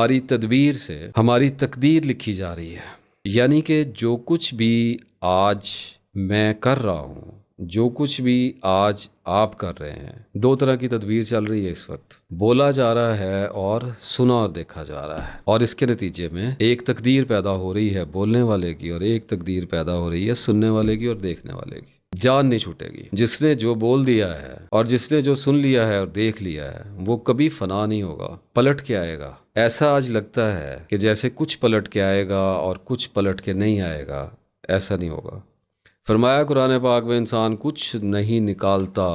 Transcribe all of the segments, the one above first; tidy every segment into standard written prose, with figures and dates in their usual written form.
ہماری تدبیر سے ہماری تقدیر لکھی جا رہی ہے، یعنی کہ جو کچھ بھی آج میں کر رہا ہوں، جو کچھ بھی آج آپ کر رہے ہیں، دو طرح کی تدبیر چل رہی ہے اس وقت۔ بولا جا رہا ہے اور سنا اور دیکھا جا رہا ہے، اور اس کے نتیجے میں ایک تقدیر پیدا ہو رہی ہے بولنے والے کی، اور ایک تقدیر پیدا ہو رہی ہے سننے والے کی اور دیکھنے والے کی۔ جان نہیں چھوٹے گی۔ جس نے جو بول دیا ہے اور جس نے جو سن لیا ہے اور دیکھ لیا ہے، وہ کبھی فنا نہیں ہوگا، پلٹ کے آئے گا۔ ایسا آج لگتا ہے کہ جیسے کچھ پلٹ کے آئے گا اور کچھ پلٹ کے نہیں آئے گا، ایسا نہیں ہوگا۔ فرمایا قرآن پاک میں، انسان کچھ نہیں نکالتا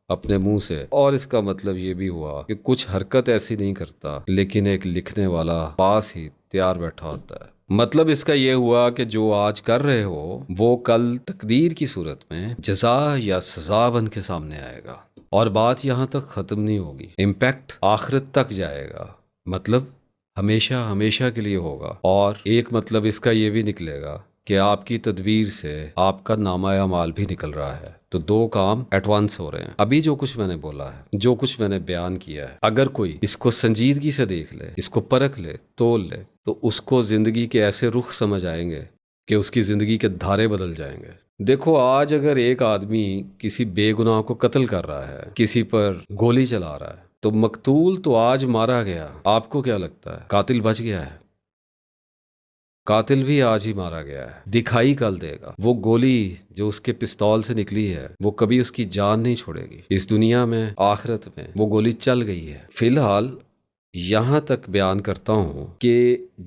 اپنے منہ سے، اور اس کا مطلب یہ بھی ہوا کہ کچھ حرکت ایسی نہیں کرتا، لیکن ایک لکھنے والا پاس ہی تیار بیٹھا ہوتا ہے۔ مطلب اس کا یہ ہوا کہ جو آج کر رہے ہو وہ کل تقدیر کی صورت میں جزا یا سزا بن کے سامنے آئے گا، اور بات یہاں تک ختم نہیں ہوگی، امپیکٹ آخرت تک جائے گا، مطلب ہمیشہ ہمیشہ کے لیے ہوگا۔ اور ایک مطلب اس کا یہ بھی نکلے گا کہ آپ کی تدبیر سے آپ کا نامہ اعمال بھی نکل رہا ہے۔ تو دو کام ایٹ وانس ہو رہے ہیں۔ ابھی جو کچھ میں نے بولا ہے، جو کچھ میں نے بیان کیا ہے، اگر کوئی اس کو سنجیدگی سے دیکھ لے، اس کو پرکھ لے، تول لے، تو اس کو زندگی کے ایسے رخ سمجھ آئیں گے کہ اس کی زندگی کے دھارے بدل جائیں گے۔ دیکھو، آج اگر ایک آدمی کسی بے گناہ کو قتل کر رہا ہے، کسی پر گولی چلا رہا ہے، تو مقتول تو آج مارا گیا، آپ کو کیا لگتا ہے قاتل بچ گیا ہے؟ قاتل بھی آج ہی مارا گیا ہے، دکھائی کل دے گا۔ وہ گولی جو اس کے پستول سے نکلی ہے، وہ کبھی اس کی جان نہیں چھوڑے گی، اس دنیا میں آخرت میں وہ گولی چل گئی ہے۔ فی الحال یہاں تک بیان کرتا ہوں کہ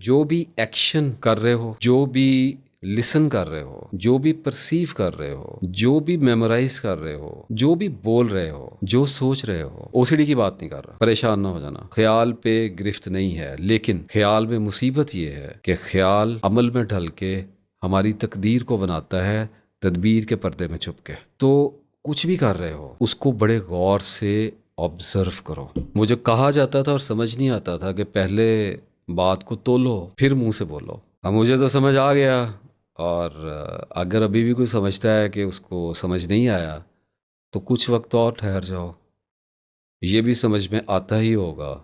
جو بھی ایکشن کر رہے ہو، جو بھی لسن کر رہے ہو، جو بھی پرسیو کر رہے ہو، جو بھی میمورائز کر رہے ہو، جو بھی بول رہے ہو، جو سوچ رہے ہو، اوسیڈی کی بات نہیں کر رہا، پریشان نہ ہو جانا، خیال پہ گرفت نہیں ہے، لیکن خیال میں مصیبت یہ ہے کہ خیال عمل میں ڈھل کے ہماری تقدیر کو بناتا ہے، تدبیر کے پردے میں چھپ کے۔ تو کچھ بھی کر رہے ہو، اس کو بڑے غور سے آبزرو کرو۔ مجھے کہا جاتا تھا اور سمجھ نہیں آتا تھا کہ پہلے بات کو تولو پھر منہ سے بولو۔ اب مجھے تو سمجھ آ گیا، اور اگر ابھی بھی کوئی سمجھتا ہے کہ اس کو سمجھ نہیں آیا، تو کچھ وقت اور ٹھہر جاؤ، یہ بھی سمجھ میں آتا ہی ہوگا۔